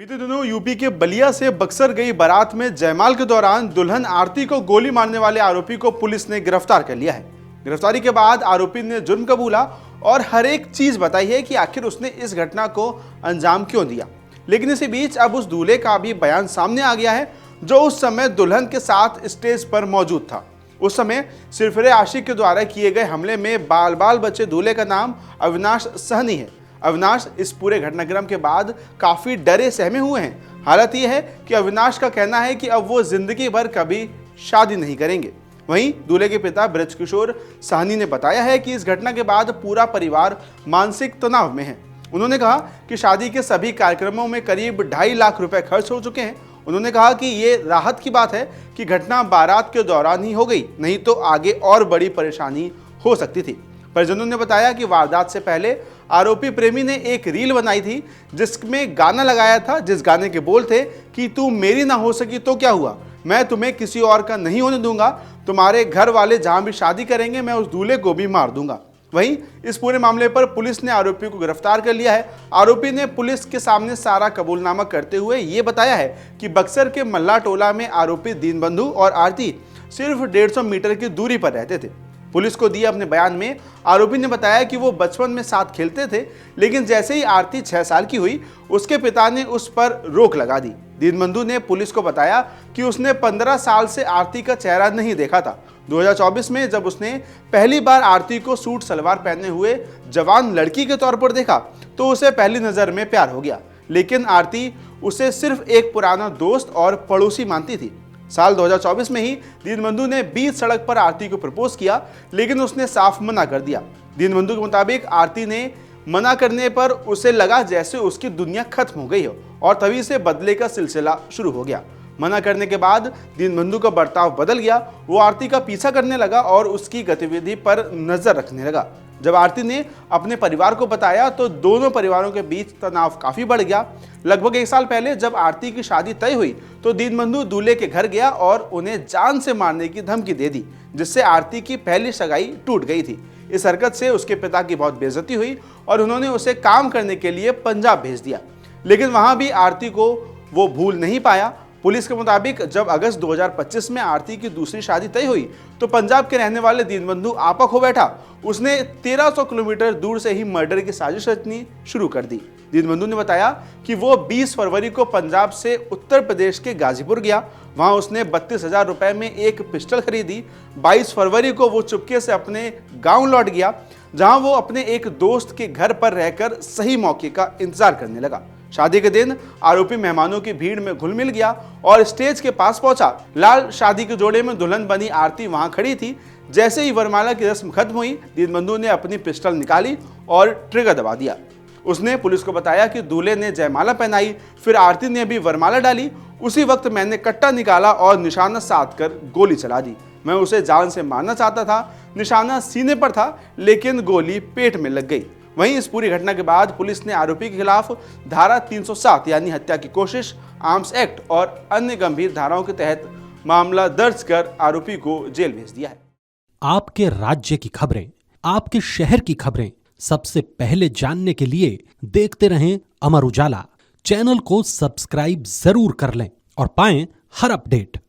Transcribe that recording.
बीते दिनों यूपी के बलिया से बक्सर गई बारात में जयमाल के दौरान दुल्हन आरती को गोली मारने वाले आरोपी को पुलिस ने गिरफ्तार कर लिया है। गिरफ्तारी के बाद आरोपी ने जुर्म कबूला और हर एक चीज बताई है कि आखिर उसने इस घटना को अंजाम क्यों दिया। लेकिन इसी बीच अब उस दूल्हे का भी बयान सामने आ गया है जो उस समय दुल्हन के साथ स्टेज पर मौजूद था। उस समय सिरफिरे आशिक के द्वारा किए गए हमले में बाल बचे दूल्हे का नाम अविनाश सहनी है। अविनाश इस पूरे घटनाक्रम के बाद काफी डरे सहमे हुए हैं। हालत यह है कि अविनाश का कहना है कि अब वो जिंदगी भर कभी शादी नहीं करेंगे। वहीं दूल्हे के पिता ब्रजकिशोर साहनी ने बताया है कि इस घटना के बाद पूरा परिवार मानसिक तनाव में है। उन्होंने कहा कि शादी के सभी कार्यक्रमों में करीब 2.5 लाख रुपए खर्च हो चुके हैं। उन्होंने कहा कि ये राहत की बात है कि घटना बारात के दौरान ही हो गई, नहीं तो आगे और बड़ी परेशानी हो सकती थी। परिजनों ने बताया कि वारदात से पहले आरोपी प्रेमी ने एक रील बनाई थी जिसमें गाना लगाया था, जिस गाने के बोल थे कि तू मेरी ना हो सकी तो क्या हुआ, मैं तुम्हें किसी और का नहीं होने दूंगा, तुम्हारे घर वाले जहां भी शादी करेंगे मैं उस दूल्हे को भी मार दूंगा। वहीं इस पूरे मामले पर पुलिस ने आरोपी को गिरफ्तार कर लिया है। आरोपी ने पुलिस के सामने सारा कबूलनामा करते हुए ये बताया है कि बक्सर के मल्ला टोला में आरोपी दीनबंधु और आरती सिर्फ 150 मीटर की दूरी पर रहते थे। पुलिस को दिए अपने बयान में आरोपी ने बताया कि वो बचपन में साथ खेलते थे, लेकिन जैसे ही आरती 6 साल की हुई उसके पिता ने उस पर रोक लगा दी। दीनबंधु ने पुलिस को बताया कि उसने 15 साल से आरती का चेहरा नहीं देखा था। 2024 में जब उसने पहली बार आरती को सूट सलवार पहने हुए जवान लड़की के तौर पर देखा तो उसे पहली नजर में प्यार हो गया, लेकिन आरती उसे सिर्फ एक पुराना दोस्त और पड़ोसी मानती थी। साल 2024 में ही दीनबंधु ने बीच सड़क पर आरती को प्रपोज किया, लेकिन उसने साफ मना कर दिया। दीनबंधु के मुताबिक आरती ने मना करने पर उसे लगा जैसे उसकी दुनिया खत्म हो गई हो और तभी से बदले का सिलसिला शुरू हो गया। मना करने के बाद दीनबंधु का बर्ताव बदल गया। वो आरती का पीछा करने लगा और उसकी गतिविधि पर नजर रखने लगा। जब आरती ने अपने परिवार को बताया तो दोनों परिवारों के बीच तनाव काफी बढ़ गया। लगभग 1 साल पहले जब आरती की शादी तय हुई तो दीनबंधु दूल्हे के घर गया और उन्हें जान से मारने की धमकी दे दी, जिससे आरती की पहली सगाई टूट गई थी। इस हरकत से उसके पिता की बहुत बेइज्जती हुई और उन्होंने उसे काम करने के लिए पंजाब भेज दिया, लेकिन वहां भी आरती को वो भूल नहीं पाया। पुलिस के मुताबिक जब अगस्त 2025 में आरती की दूसरी शादी तय हुई तो पंजाब के रहने वाले दीनबंधु आपा खो बैठा। उसने 1300 किलोमीटर दूर से ही मर्डर की साजिश रचनी शुरू कर दी। दीनबंधु ने बताया कि वो 20 फरवरी को पंजाब से उत्तर प्रदेश के गाजीपुर गया। वहां उसने 32,000 रुपए में एक पिस्टल खरीदी। 22 फरवरी को वो चुपके से अपने गांव लौट गया, जहां वो अपने एक दोस्त के घर पर रहकर सही मौके का इंतजार करने लगा। शादी के दिन आरोपी मेहमानों की भीड़ में घुल मिल गया और स्टेज के पास पहुंचा। लाल शादी के जोड़े में दुल्हन बनी आरती वहां खड़ी थी। जैसे ही वरमाला की रस्म खत्म हुई, दीनबंधु ने अपनी पिस्टल निकाली और ट्रिगर दबा दिया। उसने पुलिस को बताया कि दूल्हे ने जयमाला पहनाई, फिर आरती ने भी वरमाला डाली। उसी वक्त मैंने कट्टा निकाला और निशाना साध कर गोली चला दी। मैं उसे जान से मारना चाहता था। निशाना सीने पर था, लेकिन गोली पेट में लग गई। वहीं इस पूरी घटना के बाद पुलिस ने आरोपी के खिलाफ धारा 307 यानी हत्या की कोशिश, आर्म्स एक्ट और अन्य गंभीर धाराओं के तहत मामला दर्ज कर आरोपी को जेल भेज दिया है। आपके राज्य की खबरें, आपके शहर की खबरें सबसे पहले जानने के लिए देखते रहें अमर उजाला। चैनल को सब्सक्राइब जरूर कर लें और पाएं हर अपडेट।